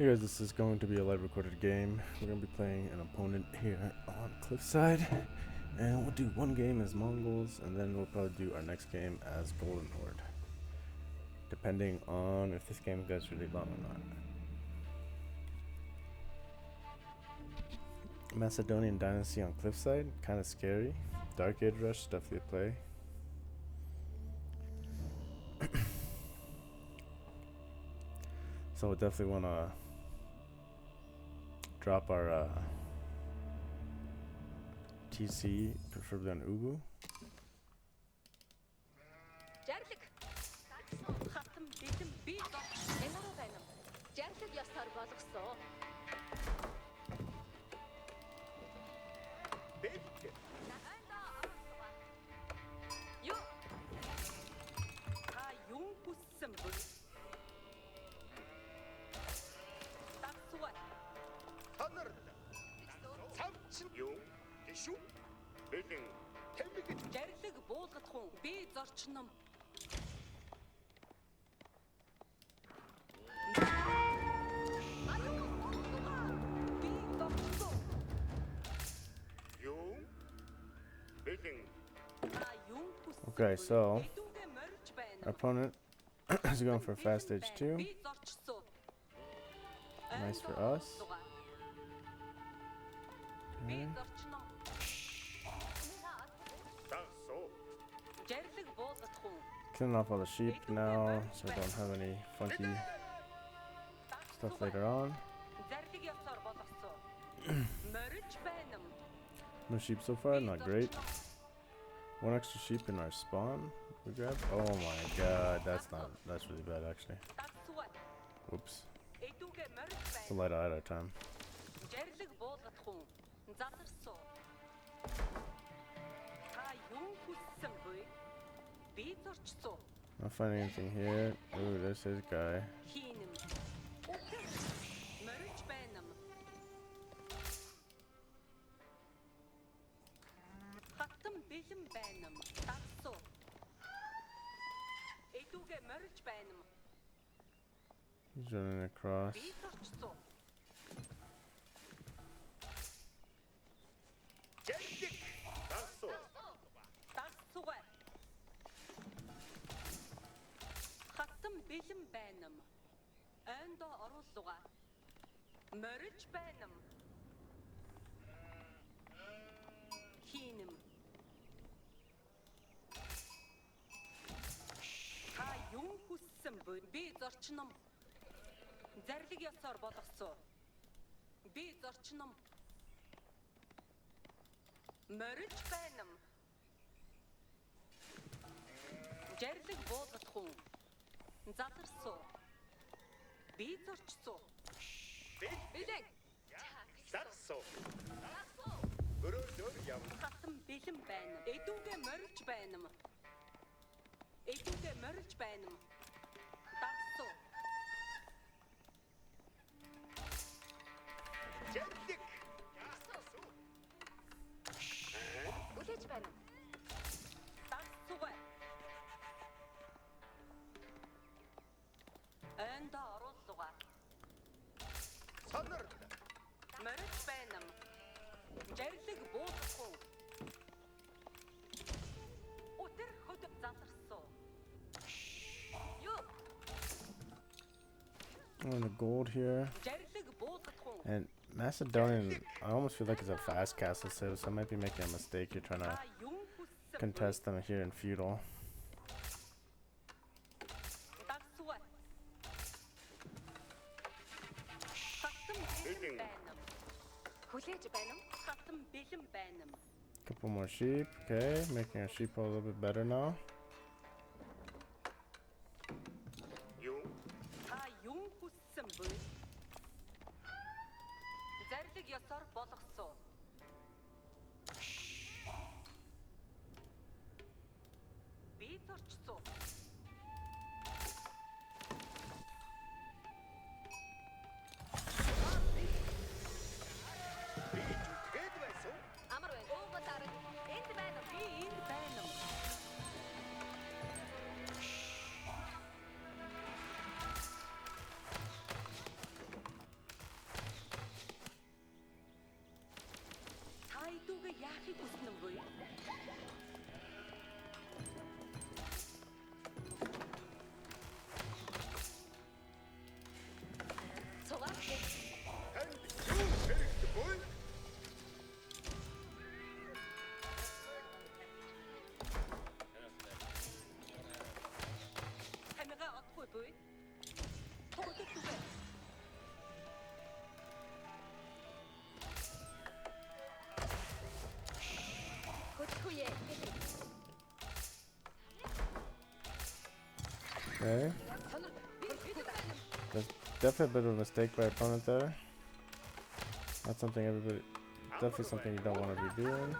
Hey guys, this is going to be a live recorded game. We're going to be playing an opponent here on Cliffside. And we'll do one game as Mongols, and then we'll probably do our next game as Golden Horde. Depending on if this game goes really long or not. Macedonian Dynasty on Cliffside, kind of scary. Dark Age Rush, definitely a play. So we'll definitely want to drop our TC, preferably on Ubu. Okay, so our opponent is going for a fast stage 2. Nice for us. Okay. Killing off all the sheep now, so we don't have any funky stuff later on. No sheep so far, not great. One extra sheep in our spawn we grab. Oh my god, that's really bad actually. Whoops. It's a light out of time. Not finding anything here. Ooh, there's his guy. He's running across. On the gold here. And Macedonian, I almost feel like it's a fast castle save, so I might be making a mistake here trying to contest them here in feudal. Couple more sheep, okay, making our sheep a little bit better now. яахыг хүснэ үгүй. Цогоо. Хамига отгүй буй. Тогтолцоо. Okay. That's definitely a bit of a mistake by opponent there. Not something everybody. Definitely something you don't want to be doing.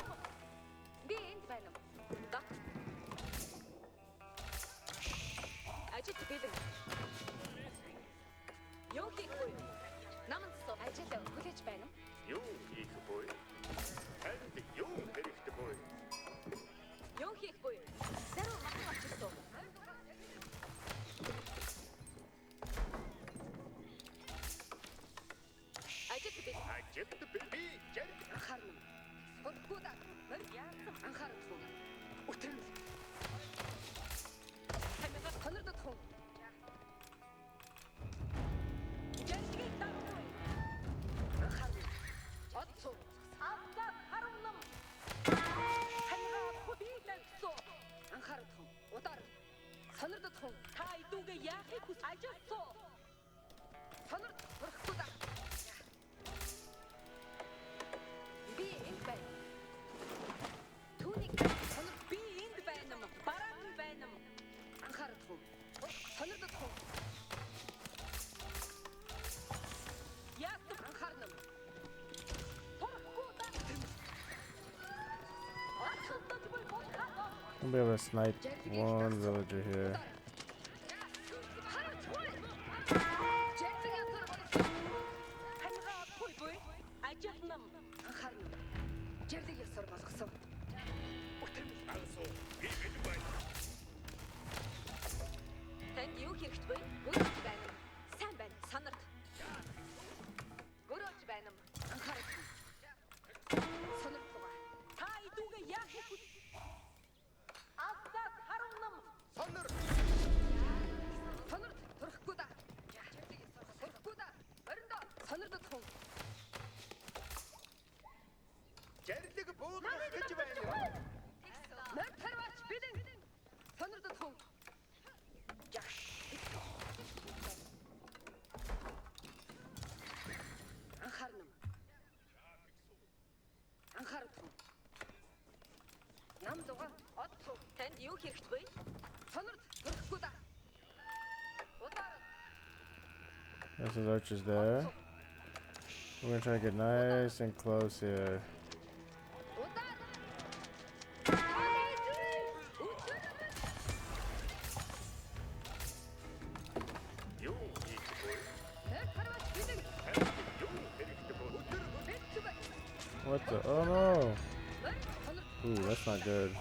I'll be able to snipe one villager here. There's his archers there. We're gonna try to get nice and close here. What the? Oh no! Ooh, that's not good.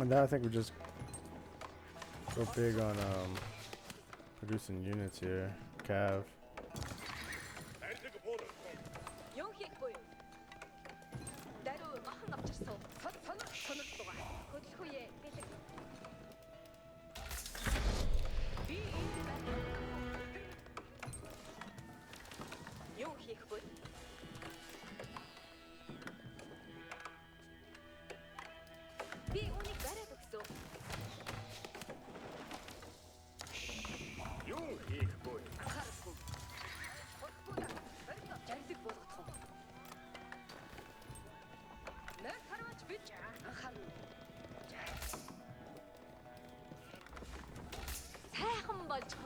And now I think we just go big on producing units here. Cav.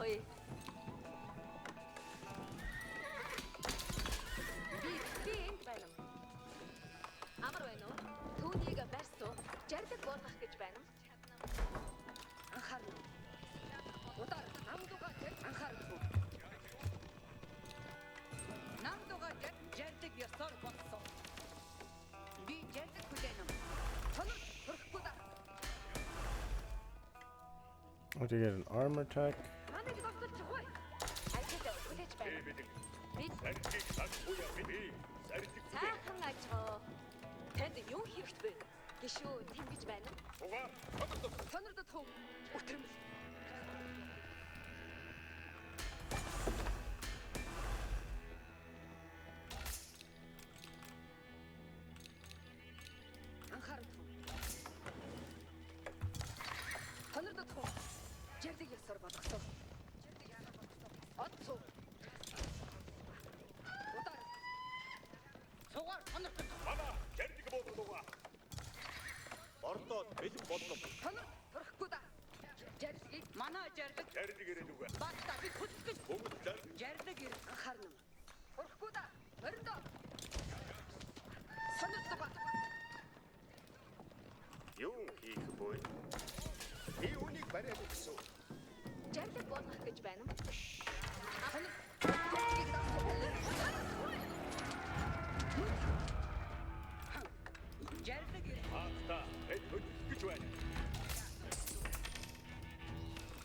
болохгүй. Би энд байна. Амар байна уу? Түүнийг барьсуу. Жардаг болгох гэж байна. Анхаарна. Удар намдуга анхаарна. Намдуга жардаг ёсоор болсон. Би жардаг хүлээнэ. Сонор хөрөхгүй да. Oh, do you get an armor attack? Манайг зогсолч хой. Ажил хүлээж байна. Би цаахан ажгаа. Танд юу хэрэгтэй вэ? Гişүү тэнгэж байна. Сонордод хөө. Өтрөмөл. Анхаарах. Сонордод хөө. Жердэг ясаар болгосон. Отцоо. Удар. Цугаар сонордод. Манай жердэг болдогоо. Ордоод бэлэн болно. Сонор төрөхгүй да. Жердэг. Манай жердэг. Жердэг ирээд үгүй. Багта би хөдөлгөж. Бүгд жердэг. Жердэг ир анхаарна. Төрөхгүй да. Мориндоо. Сонордоо. Юу хийх вэ? Би үнийг бариад өгсөн. Жаргал болгох гэж байна. Сонор. Жаргал ир. Хаста хөдөлгөж гэж байна.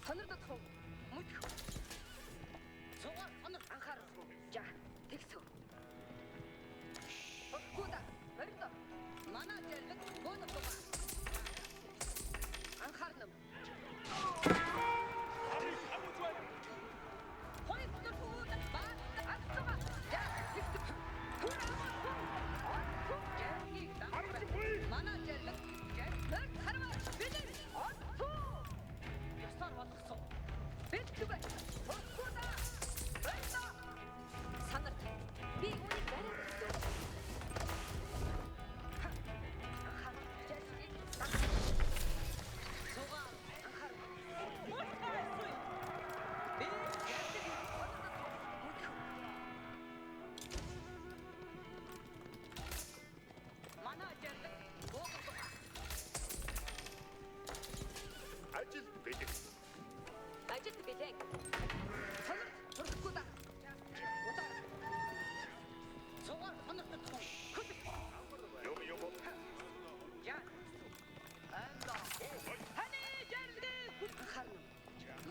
Сонордод хөө. Мөч. Цугаар сонор анхаарах. За, тэгсүү. Гуда, мориндоо. Манай жаргал болгох. Анхаарна. Ажил бэлэн. Ажил бэлэн. Сонор төрөхгүй да. Удар. Цугаар сонордод хөө. Юм. Я. Анда. Хани жаргал. Анхаарна.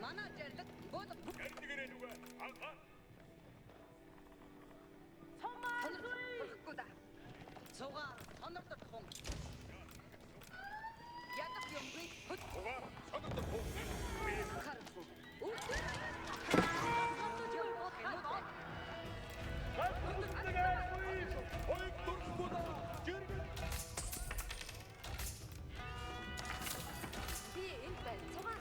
Манай жаргал бодох. Жердэг ирээд үгүй. Анхаа. Сонор төрөхгүй да. Цугаар сонордод хөө. Ядах юмгүй. Цугаар сонордод хөө. Би Анхаарна. Ойг дурсгода. Жердэг. Би энд байна. Цугаар.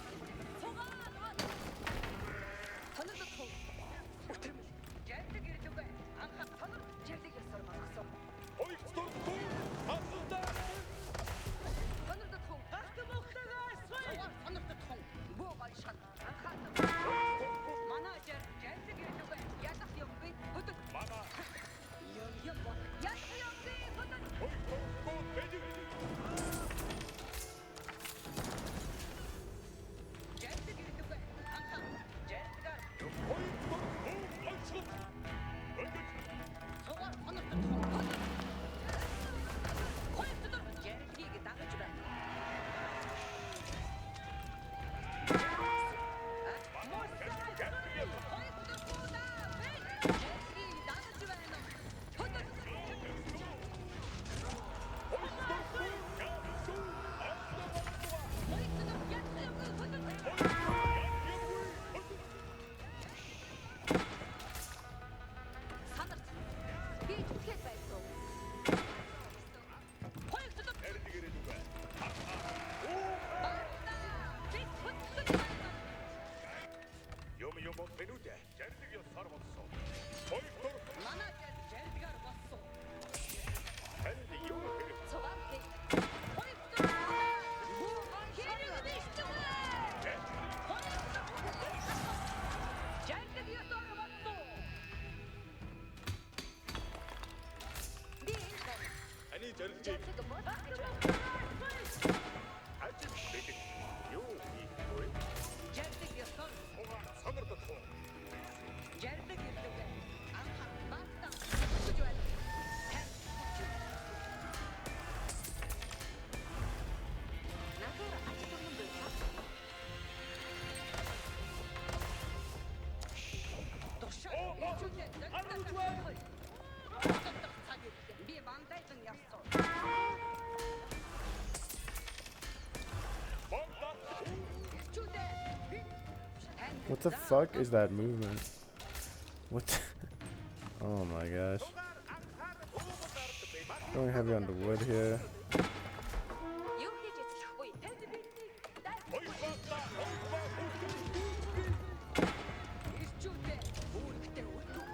Сонордод хөө. Өтрөмөл. Жардаг ирж үгүй. Анхаа сонор жардаг ясаар болгосон. Ойг дурсгоо. Асуулта. Сонордод хөө. Сонордод хөө. Боо гайшхан. Анхаарна. Манай жардаг ирж үгүй. Ядах юмгүй. Хөдөг. Манай Ядах юмгүй. Хөдөг. ойг дурсгоо бэлэн. Жардаг ирж үгүй. Анхаа. Жардаг. Ойг дурсгоо алчсан. Ойг Цугаар сонордод хөө. Хоёр өдөр жаргыг дагаж байна. Юм минутэ. Жердэг ёсоор болсон. Жацэг болох гэж байна. ажил бэлэг юу хийх вэ? Жардаг ёсоор Сонирдох уу? жардаг гэдэг анхан баатан гэж байна. Надаар ажил юм байна. Тушаа би мандайдан явсан. What the fuck is that movement? What? Oh my gosh. Going heavy on the wood here. Юу хийж эзлэх вэ? Ирчүүдээ үүрэгтэй үлдүү.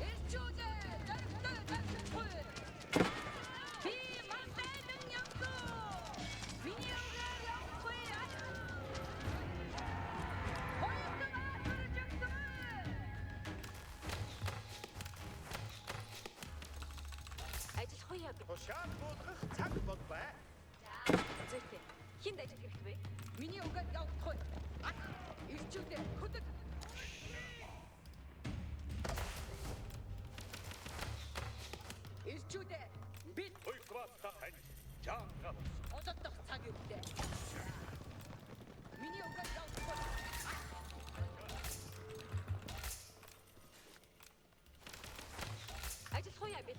Ирчүүдээ дөрөвтэй дөрөвтэй. Би мандайдан явсан. Миний өдөр явахгүй яа. Ажил хуяа би. Тушаал буулгах цаг бол бай. Зүйтэй. Хинд ажил хэрэгтэй вэ? Миний өдөр явахгүй. Ирчүүдээ хөдөг. Ирчүүдээ бид Хоёрдугаар тань жаага. одоодох цаг үедээ. Миний өдөр явахгүй. Ажил хуяа би.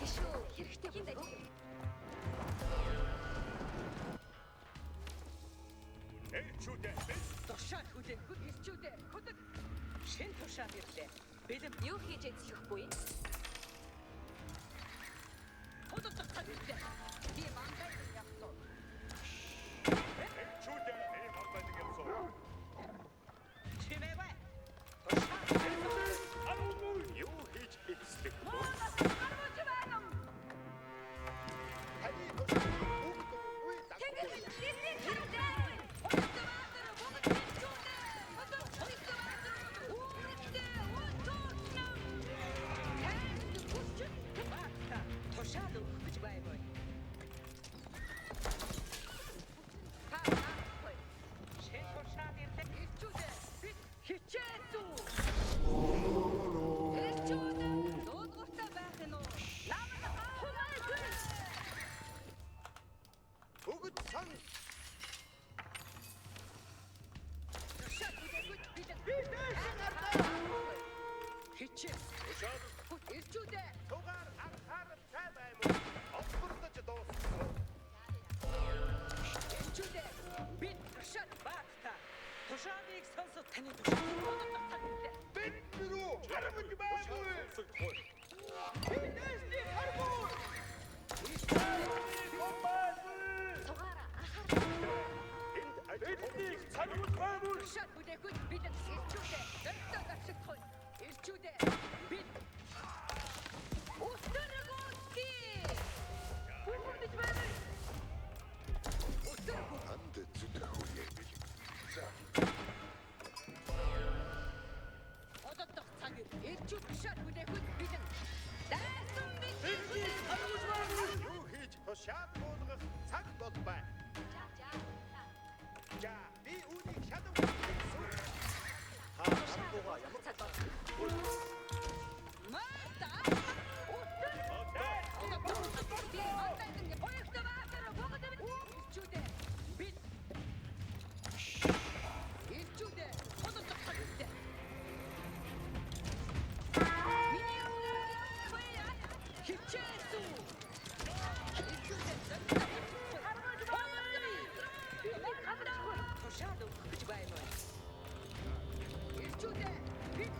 Тишүү хэрэгтэй хинд ажил. Элчүүдээ Тушаа хүлээх ирчүүдээ хөдөг. Шин тушаа ирлээ. Бэлэм Юу хийж эзлэх вэ? одоодох цаг үедээ. Би мандайдан явсан. элчүүдээ хамгаалдаг юмсан. Чимээ бай. Юу хийж эцлэх вэ? Таны тушаал бүгд үгүй дагах. Тушаал өгөх гэж байваа. Шин тушаал ирлээ. Ирчүүдээ бид хичээсүү. Ирчүүдээ дуудгууртай байх нь уу? Бүгд сан Тушаал үдэггүй бид хичээ. тушаал Ирчүүдээ тугаар анхаарал цай баймаа. Овборлож дууссан. ирчүүдээ бид тушаал баатта. Тушаалыг сонсож таны тушаалыг одоодох цаг үедээ. Бид нүрүү харамж байгаагүй. Бидээсний харгуй. Тугаараа анхаарал. Энд ажил царгуул байгаагүй. Тушаал үдэггүй бид ирчүүдээ дөрөвтэй гацчихгүй. Ирчүүдээ бид Устөргөөсти! Бүгд байна. Устөргөө. Анд зүтэх үе бил. За. Одоодох цаг ирчүүд тушаал үдэггүй бид дайсан бид. Юу хийж тушаал буулгах цаг бол бай. За, би үүнийг шатав. Хамгуугаа ямар Цаг бол. Мата! Одоодох би мандайдан хоёртой баатар бүгд ирчүүдээ бид ирчүүдээ одоодох цаг үедээ. Миний өдөр явахгүй яа. Хичээсүү. Ирчүүдээ тушаал өгөх гэж байна. Ирчүүдээ бид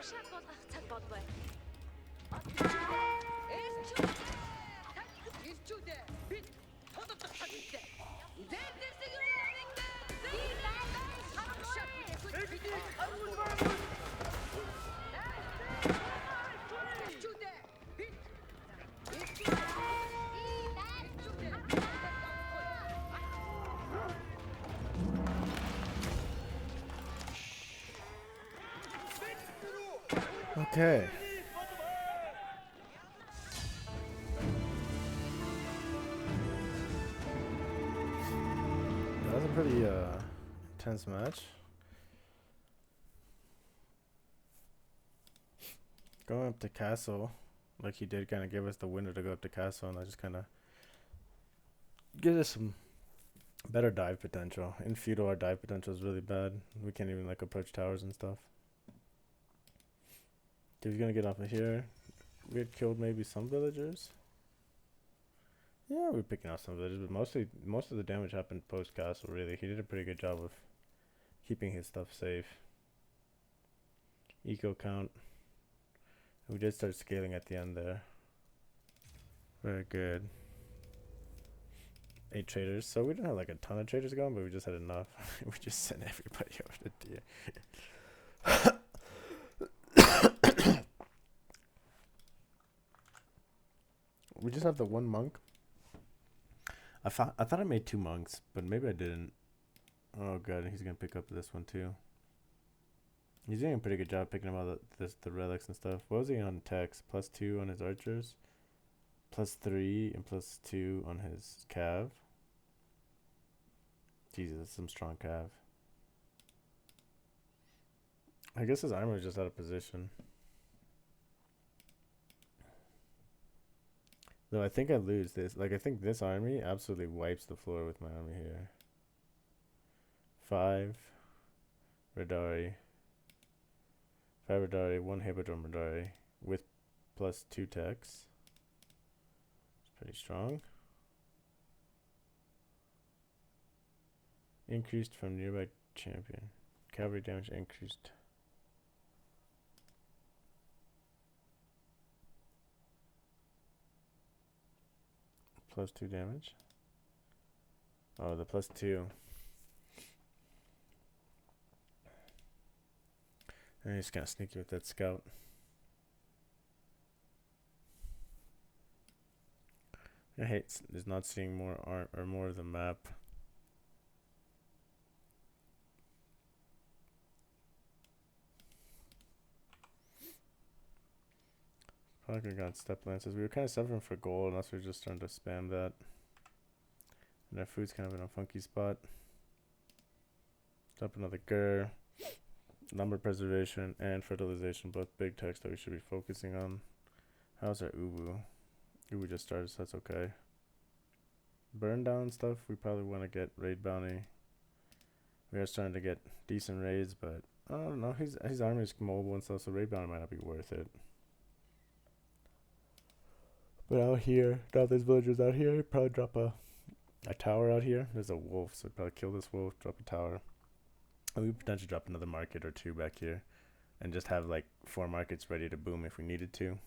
тушаал болгох цаг бол байна. Ирчүүдээ бид тодорхой цагтай. Дээрдэрсэг юу нэгтэй. Ирчүүдээ бид Okay. That was a pretty intense match. Going up to castle, like he did, kind of give us the window to go up to castle, and I just kind of give us some better dive potential. In feudal, our dive potential is really bad. We can't even like approach towers and stuff. He was gonna get off of here. We had killed maybe some villagers. Yeah, we were picking off some villagers, but most of the damage happened post castle. Really, he did a pretty good job of keeping his stuff safe. Eco count. We did start scaling at the end there. Very good. 8 traders. So we didn't have like a ton of traders going, but we just had enough. We just sent everybody over to deer. We just have the one monk. I thought I made 2 monks, but maybe I didn't. Oh god, he's gonna pick up this one too. He's doing a pretty good job picking up all the relics and stuff. What was he on techs? +2 on his archers, +3 and +2 on his cav. Jesus, that's some strong cav. I guess his armor is just out of position. Though I think I lose this. Like, I think this army absolutely wipes the floor with my army here. 5 Radari. 5 Radari, 1 Hippodrome Radari with +2 techs. It's pretty strong. Increased from nearby champion. Cavalry damage increased. +2 damage. Oh, the +2. And he's kind of sneaky with that scout. I hate is not seeing more art or more of the map. Probably could have gone step lances. We were kind of suffering for gold unless we were just starting to spam that. And our food's kind of in a funky spot. Drop another gur. Lumber preservation and fertilization, both big techs that we should be focusing on. How's our Ubu? Ubu just started, so that's okay. Burn down stuff, we probably want to get raid bounty. We are starting to get decent raids, but I don't know. His army is mobile and stuff, so raid bounty might not be worth it. But out here, drop these villagers out here. Probably drop a tower out here. There's a wolf, so probably kill this wolf, drop a tower. And we potentially drop another market or 2 back here. And just have like 4 markets ready to boom if we needed to.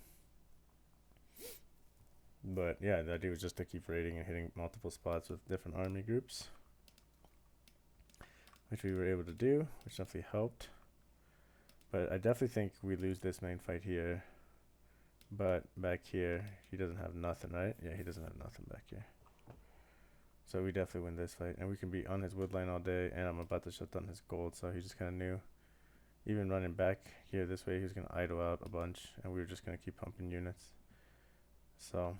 But yeah, the idea was just to keep raiding and hitting multiple spots with different army groups. Which we were able to do, which definitely helped. But I definitely think we lose this main fight here. But back here, he doesn't have nothing, right? Yeah, he doesn't have nothing back here. So we definitely win this fight. And we can be on his wood line all day. And I'm about to shut down his gold, so he just kind of knew. Even running back here this way, he was going to idle out a bunch. And we were just going to keep pumping units. So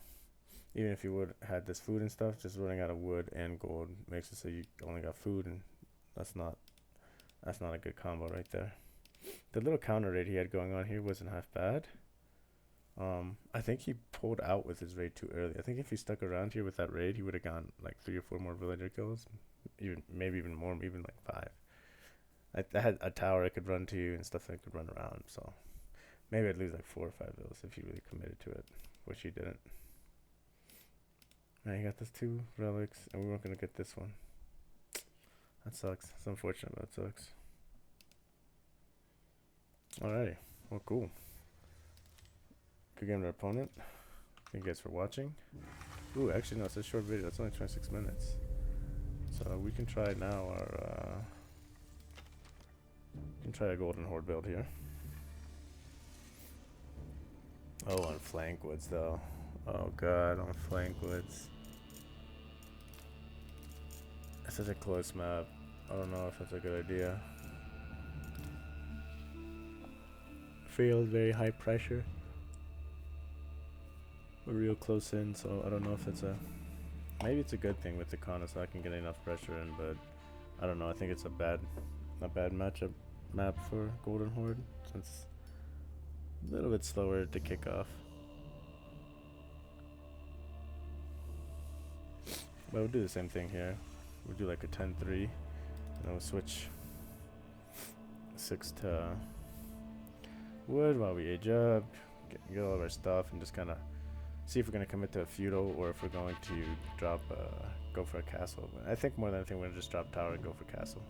even if you would had this food and stuff, just running out of wood and gold makes it so you only got food. And that's not a good combo right there. The little counter raid he had going on here wasn't half bad. I think he pulled out with his raid too early. I think if he stuck around here with that raid, he would have gone like 3 or 4 more villager kills, maybe even more, even like 5. I had a tower I could run to and stuff that I could run around, so maybe I'd lose like 4 or 5 villas if he really committed to it, which he didn't. Now he got those 2 relics, and we weren't gonna get this one. That sucks. It's unfortunate, but it sucks. Alrighty, Oh, cool. Good game to our opponent. Thank you guys for watching. Ooh, actually, no, it's a short video. It's only 26 minutes. So we can try now our, we can try a Golden Horde build here. Oh, on flank woods, though. Oh, God, on flank woods. It's such a close map. I don't know if that's a good idea. Feels very high pressure. We're real close in, so I don't know if that's a... Maybe it's a good thing with the Kana so I can get enough pressure in, but I don't know. I think it's a bad matchup map for Golden Horde since a little bit slower to kick off. But we'll do the same thing here. We'll do like a 10-3, and then we'll switch 6 to wood while we age up, get all of our stuff, and just kind of see if we're going to commit to a feudal or if we're going to drop, go for a castle. But I think more than anything, we're going to just drop tower and go for castle.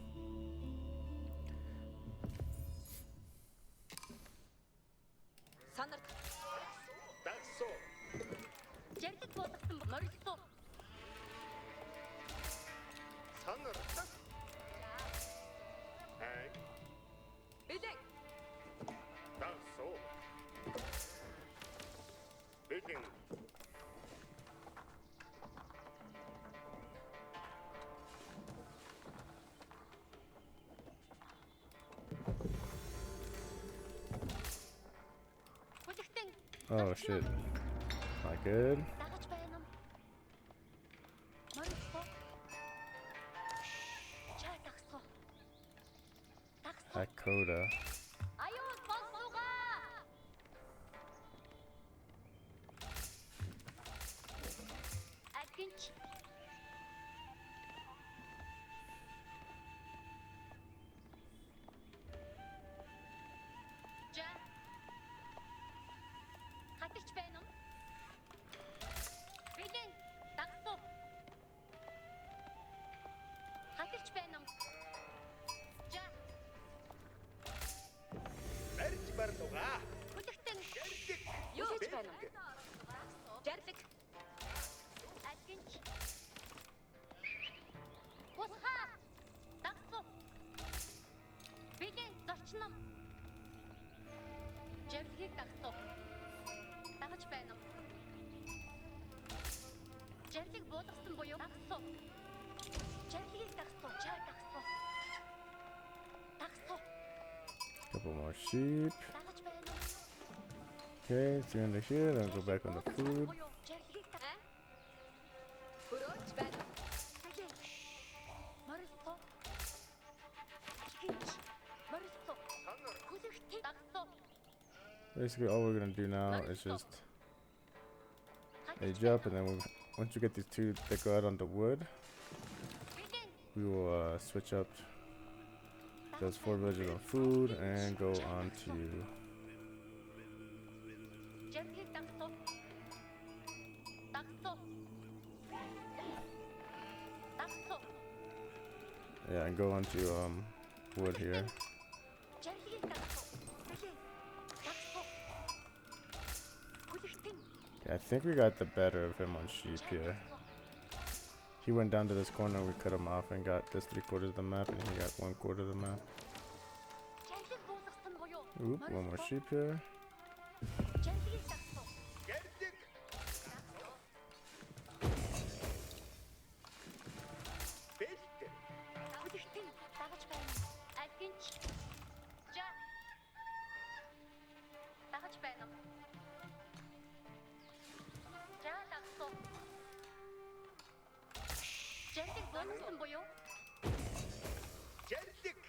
Санар Дагсуу. жаргал болгосон морилсоо. Санар. Ай. Билэг. Дагсуу. Бэлэн. Хүлэгтэн Oh shit. Not good. дагаж байна уу? Морилсоо. Чай тагсоо. Тагсоо. Dakota. Аюул болсуугаа. Агинч. Жа. Хатагч байна уу? Билэн тагсуу. Хатагч байна уу? Жа. Барьж барнугаа. Хүлэгтэн. Ярдик. Юу хийж Бэлэг. байна вэ? Жарлаг. Агинч. Усхаа. Тагсуу. Билэн зорчно. Жарлгийг тагсуу. Дагаж байна уу? Жарлыг буулгасан буюу тагсуу. Жарлгийг тагсуу. Чай тагсуу. Тагсуу. Couple more sheep. Дагаж байна уу? Okay, 300 here, then go back on the food. Жарлгийг тагсуу. Хөрөөж байна. Агин. Морилсоо. Агинч. Морилсоо. Санар. Хүлэгтэн. Тагсуу. Basically, all we're gonna do now is just age up, and then once you get these two that go out on the wood, Билэн. we will switch up those 4 villages on food and go on to Жарлгийг тагсуу. Тагсуу. Тагсуу. yeah, and go on to wood here. Жарлгийг тагсуу. Билэн. Тагсуу. Хүлэгтэн. Yeah, I think we got the better of him on sheep here. He went down to this corner, we cut him off and got this 3/4 of the map, and he got 1/4 of the map. Жарлыг буулгасан буюу. Oop, 1 more sheep here. Жарлгийг тагсуу. Ярдик. Бэлэг. Хүлэгтэн. Дагаж байна. Агинч. Жа. Дагаж байна. Жа тагсуу. Жарлыг буулгасан буюу. Ярдик.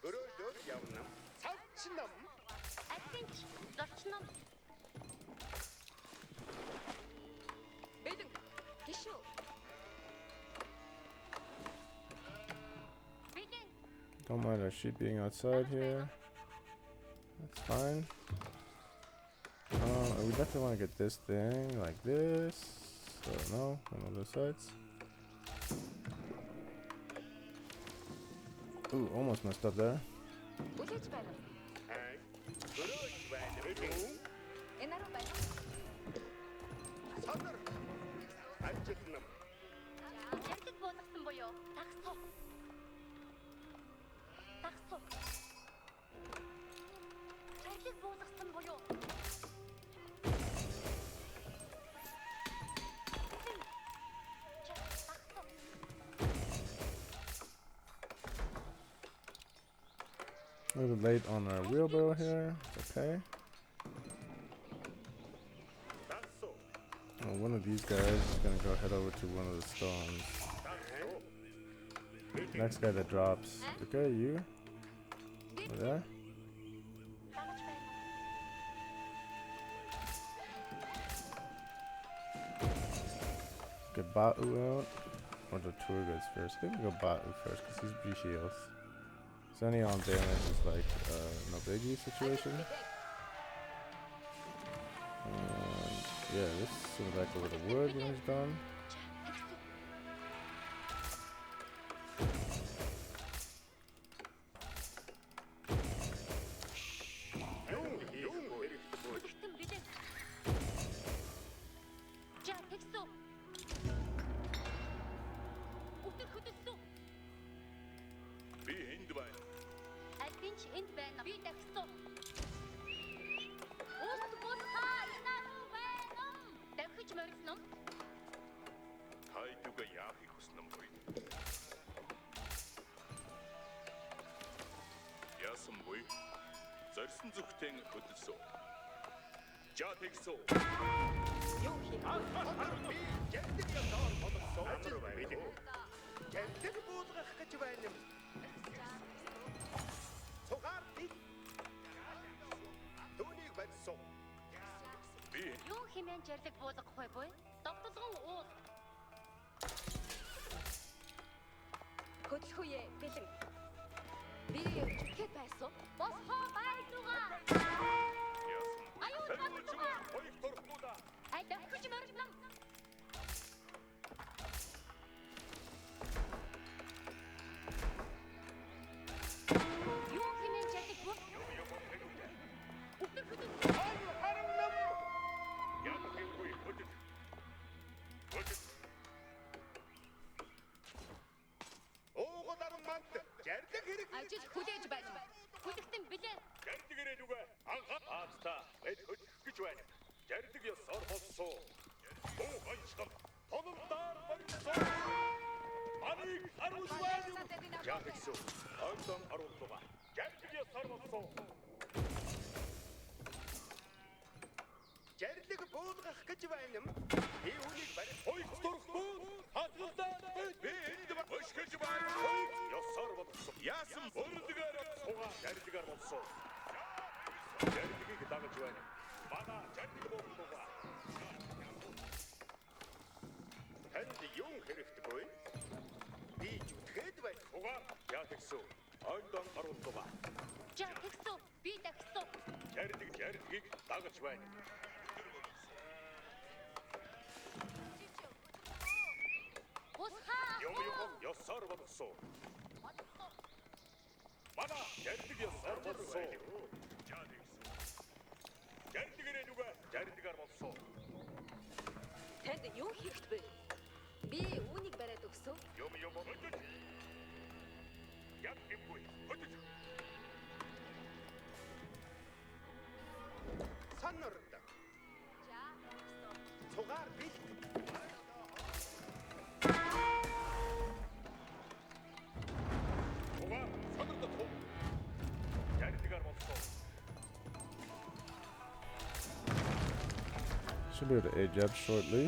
Өрөөлөөр явна. Цавч нам. Агинч. Зорчно. Бэлэн. Гişүү. Билэн. Don't mind our sheep being outside here. That's fine. We definitely want to get this thing like this. So no, on all those sides. Ooh, almost messed up there. Хүлээж байна. Ай. Өрөөл Энэ руу байна. Сонор. Ажил нам. Ярддаг болгосон буюу тагсуу. Тагсуу. Ярддаг болгосон буюу. A little late on our wheelbarrow here. It's okay. Тасо. Oh, one of these guys is gonna go head over to one of the stones. Next guy that drops. Okay, you. Over there. Дагаж байна. Get Batu out. Or the tour guys first. I think we go Batu first because he's B-Shields. So any on damage is like no biggie situation. Yeah, this seems like a little wood when he's done. Бүтэн билээ. За тэгсүү. Өдөр хөдөлсөн. Би энд байна. Альбинч энд байна. Би тагсуу. Уст бусхаа инаруу байна. Давхиж морьсон. Хайдуга яахыг хүснэ юм бий. Яасан бий? Зорьсон зүгтэн хөдөлсөө. За тэгсөө. Юу хийх вэ? Би гэнтэг доор бодсон. Амар байна. Гэнтэг буулгах гэж байна юм. Цугаар би. Түүнийг барьсан. Би Юу хэмээн жирлэг буулгах вэ буй? Довтлогон уул. Хөдлөх үе бэлэн. Би чүлхэд байсан. Босхоо байлуугаа. яасан? Аюул батлуугаа. Хоёрт дуртуулаа. Ай давхиж морьсон. Юу хэмээн жирлэг бул? Өдөр хөдөлсөн. Яг хэвгүй хөдөл. Хөдөл. Уугуулар мант жардаг хэрэг. Ажил хүлээж байна. Хүлэгтэн билээ. Жардаг ирээд үгүй. Анхаа аастаа мэд хөдөлөх гэж байна. Жардаг ёсоор болсон. Оо гончхон. Тонолдоор барьсан. Маныг харуул байна. Жаагсуу. Ойдон харуулгаа. Жардаг ёсоор болсон. Жарлиг буулгах гэж байна юм. Би үнийг барь. Хоёрт дурхгүй. Хатгалдаа би энд өшгөж байна. Хоёрт ёсоор болсон. Яасан бүрдгээр цугаа жарлигаар болсон. Жарлигийг дагаж байна. Манай жарлиг буулгаа. Танд юу хэрэгтэй вэ? Би зүтгээд байна. Цугаа яатгсуу. Ойдон харуулгаа. За тэгсүү. Би тагсуу. Жарлигийг дагаж байна. Бусхаа. Юм ёсоор болсон. Манай жарлиг ёсоор болсон. Жарлигэрээ нүгэ жарлигаар болсон. Танд юу хэрэгтэй вэ? Би үүнийг бариад өгсөв. Юм хөдөл. Яг хэвгүй хөдөл. Саннард. За тэгсүү. Цугаар бил. Цугаар саннард туу. Жарлигаар болсон. Should be able to age up shortly.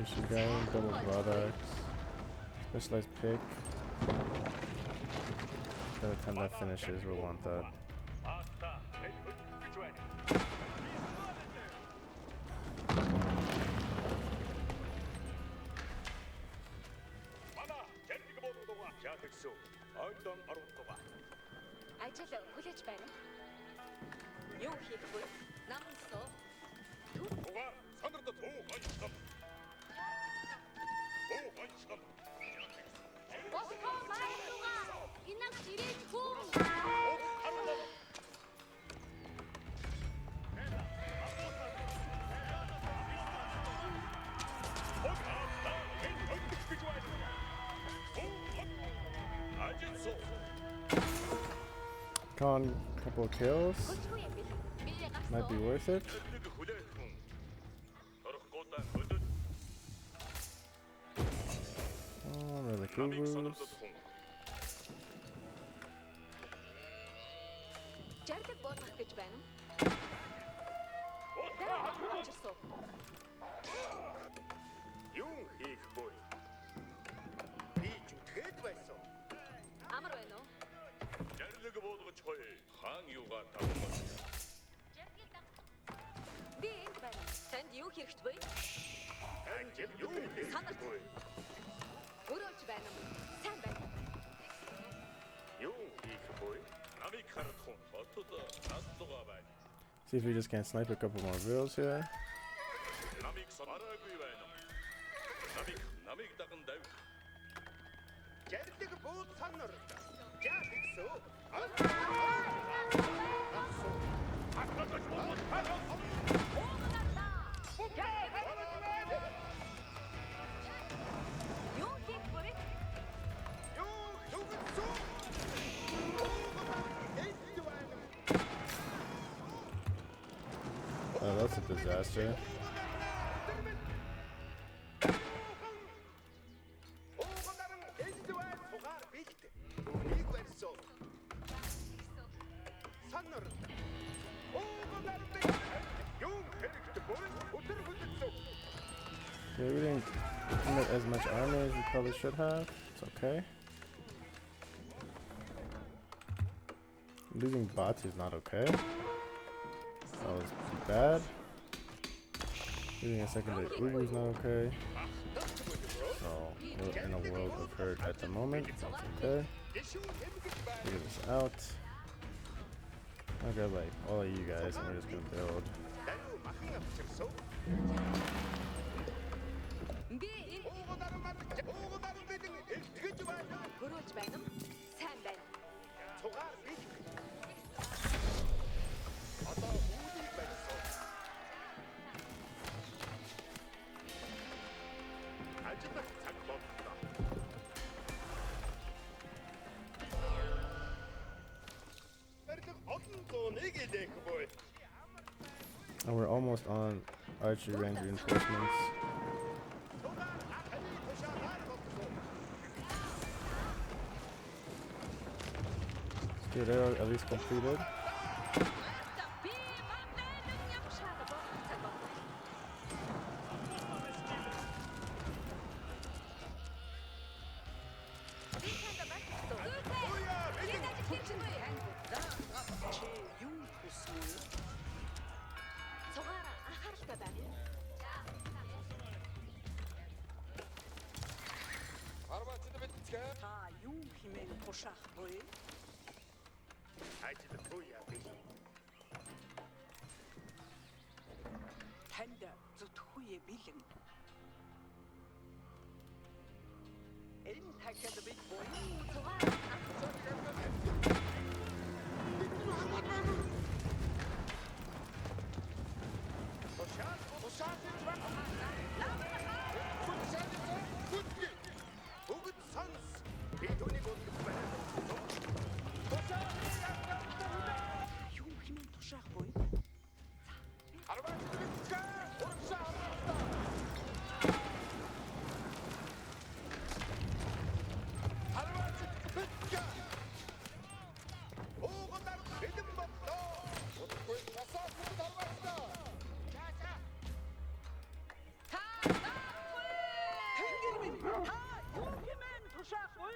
Ishigai, double broadaxe, specialized pick. By the time that finishes, we'll want that. Аста мэд хөдөлөх гэж байна. Манай жарлиг буулгаа. Жаагсуу. Ойдон харуулгаа. Ажил хүлээж байна. Юу хийх вэ? Намсоо. Цугаар санард туу гончхон. Туу гончхон. Босхоо байлуугаа. Инаг жирээч хүн. recon a couple of kills. Хөдөлгөөний бэлэн. Биеэ Might be гарсан. worth it. Нэг хүлээхэн. Орохгүй та хөдөл. Oh, another Намайг Gurus. сонирхол хүн. Жаргал буулгах гэж байна. Очирсоо. Юу хийх вэ? Би зүтгээд байсан. Амар байна уу? Жарлаг буулгаж хой. Хаан юугаа тавмаа. Би энд байна. Танд юу хэрэгтэй вэ? Ажил юу Санах. хийх вэ? Өрөөж байна уу? Сайн байна. Юу хийх вэ? Намайг харах хүн. Отод наадтугаа байна. See if we just can't snipe a couple more drills here. Намайг сонирхоогүй байна. Намайг даган дав. Жарлаг бууд санаар. Яа гэсэн? Юу хийх вэ? Oh, that's a disaster. Yeah, we didn't commit as much armor as we probably should have. It's okay. Losing bots is not okay. That was bad. Losing a secondary Ugu is not okay. So we're in a world of hurt at the moment. That's okay. Figure this out. I got like all of you guys, and we're just gonna build. Би энэ өрөөж байна уу? Сайн байна. And we're almost on archery range reinforcements. Let's get arrow at least completed. Би мамлын юм шаага болох цаг байна. Би танд багтсан. Энэ ажил хийчих вэ? Чи юу хүсвэ? Цугаар анхааралтай байна. Та юу хэмээн тушаах вэ? Танд зүтгхүйе бэлэн. Энэ тахад бит бой. Юу хэмээн тушаах вэ? Тэнгэр минь та юу хэмээн тушаах вэ?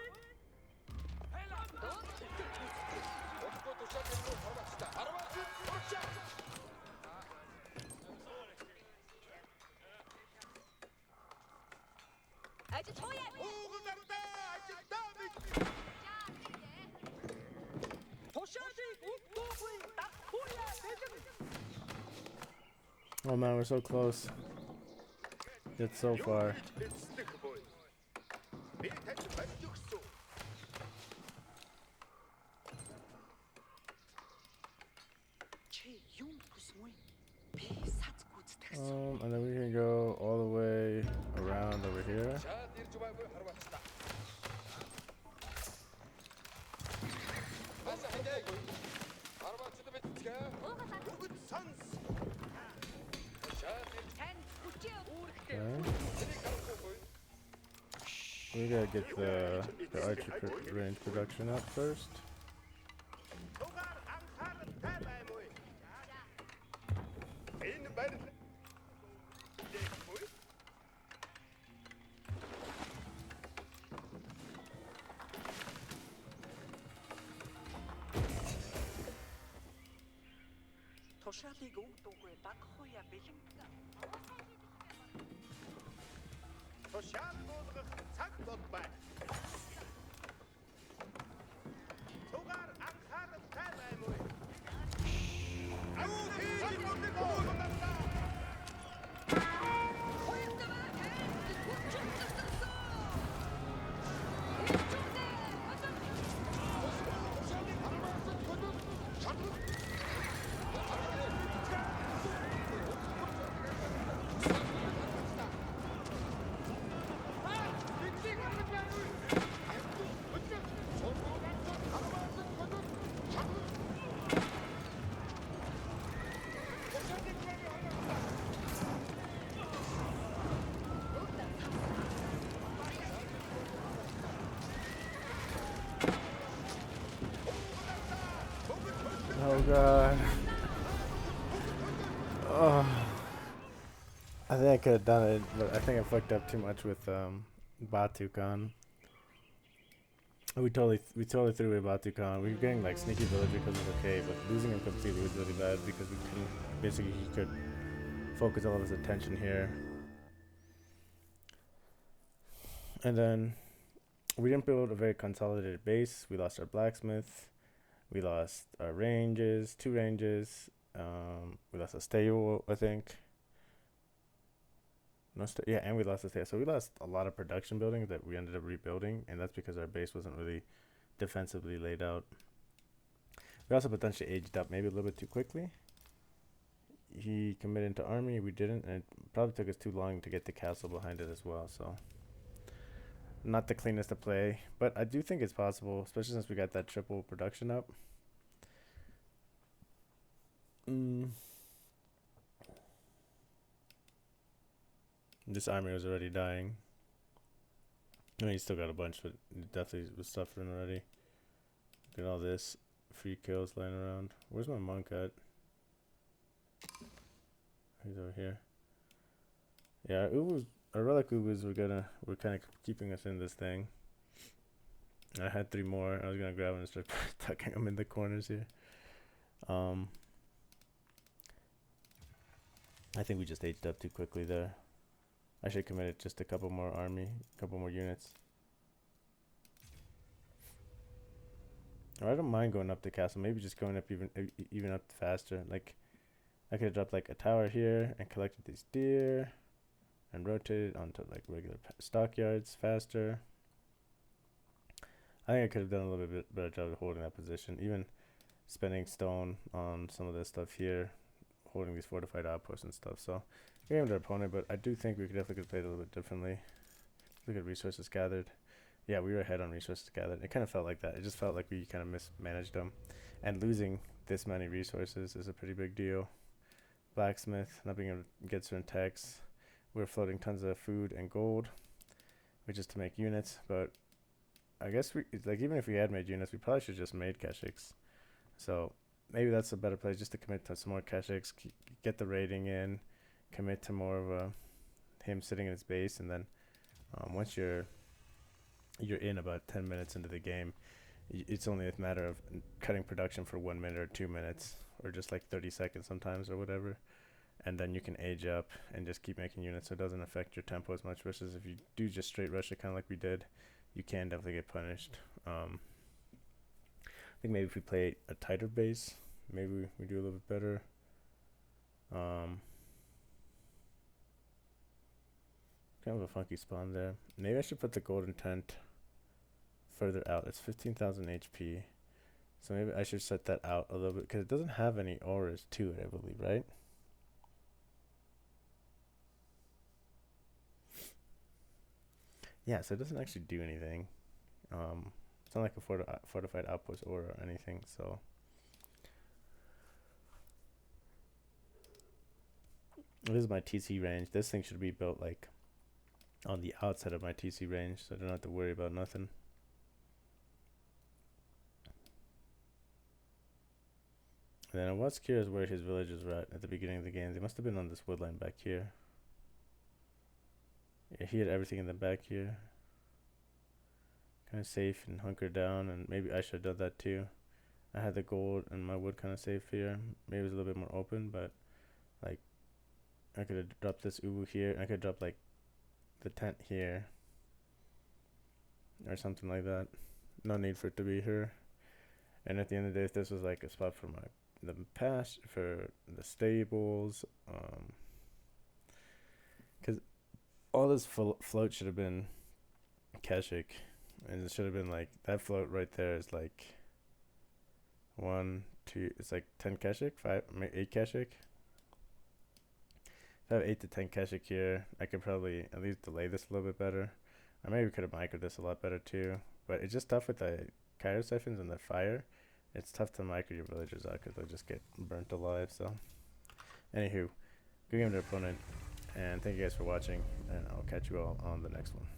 Ажил хоояа. Тушаалыг үгдөөгүй дагхуяа бэлэн. Oh man, we're so close. Yet so far. Чи юу хүсвэ? Би сац гүйцэтгэсэн. And then we can go all the way around over here. Бүгд сонс. Тань хүчээ үүрэгтэй. Okay. We gotta get the archer range production up first. Тугаар анхааралтай баймуу. Энэ барил. Тушаалыг өгдөггүй дагахуя бэлэн. Тушаал болгох цаг бол байна. Тугаар анхааралтай баймуу. Аюу хийж болдог. Oh god. Oh. I think I could have done it, but I think I fucked up too much with Batukan. We totally threw away Batukan. We were getting like sneaky village because it was okay, but losing him completely was really bad because we couldn't, basically he could focus all of his attention here. And then we didn't build a very consolidated base. We lost our blacksmith. We lost our ranges, 2 ranges. We lost a stable, I think. Yeah, and we lost a stable. So we lost a lot of production buildings that we ended up rebuilding, and that's because our base wasn't really defensively laid out. We also potentially aged up maybe a little bit too quickly. He committed to army, we didn't, and it probably took us too long to get the castle behind it as well, so not the cleanest to play, but I do think it's possible, especially since we got that triple production up. This army was already dying. I mean, he still got a bunch, but he definitely was suffering already. Look at all this free kills lying around. Where's my monk at? He's over here. Yeah, our relic ubus were kind of keeping us in this thing. I had 3 more. I was gonna grab them and start tucking them in the corners here. I think we just aged up too quickly there. I should commit just a couple more units. Or I don't mind going up the castle. Maybe just going up even up faster. Like I could have dropped like a tower here and collected these deer and rotated onto like regular stockyards faster. I think I could have done a little bit better job of holding that position. Even spending stone on some of this stuff here, holding these fortified outposts and stuff. So we aimed our opponent, but I do think we could definitely play it a little bit differently. Look at resources gathered. Yeah, we were ahead on resources gathered. It kind of felt like that. It just felt like we kind of mismanaged them. And losing this many resources is a pretty big deal. Blacksmith, not being able to get certain techs. We were floating tons of food and gold, which is to make units. But I guess even if we had made units, we probably should have just made Keshiks. So maybe that's a better place, just to commit to some more Keshiks, get the raiding in, commit to more of him sitting in his base, and then once you're in about 10 minutes into the game, it's only a matter of cutting production for 1 minute or 2 minutes, or just like 30 seconds sometimes or whatever, and then you can age up and just keep making units so it doesn't affect your tempo as much, versus if you do just straight rush it kind of like we did, you can definitely get punished. I think maybe if we play a tighter base, maybe we do a little bit better. Kind of a funky spawn there. Maybe I should put the golden tent further out. It's 15,000 HP. So maybe I should set that out a little bit, because it doesn't have any auras to it, I believe, right? Yeah, so it doesn't actually do anything. It's not like a fortified outpost aura or anything, so This is my TC range. This thing should be built like on the outside of my TC range, so I don't have to worry about nothing. And then I was curious where his villagers were at the beginning of the game. They must have been on this wood line back here. Yeah, he had everything in the back here. Kind of safe and hunkered down, and maybe I should have done that too. I had the gold and my wood kind of safe here. Maybe it was a little bit more open, but like I could have dropped this ubu here. I could drop like the tent here or something like that. No need for it to be here. And at the end of the day, if this was like a spot for the past, for the stables, because all this float should have been Keshik, and it should have been like that float right there is like 1, 2. It's like 10 Keshik, 5, 8 Keshik. If I have 8 to 10 Keshik here, I could probably at least delay this a little bit better. I maybe could have microed this a lot better too, but it's just tough with the Cairo siphons and the fire. It's tough to micro your villagers out because they'll just get burnt alive. So, anywho, good game to opponent, and thank you guys for watching, and I'll catch you all on the next one.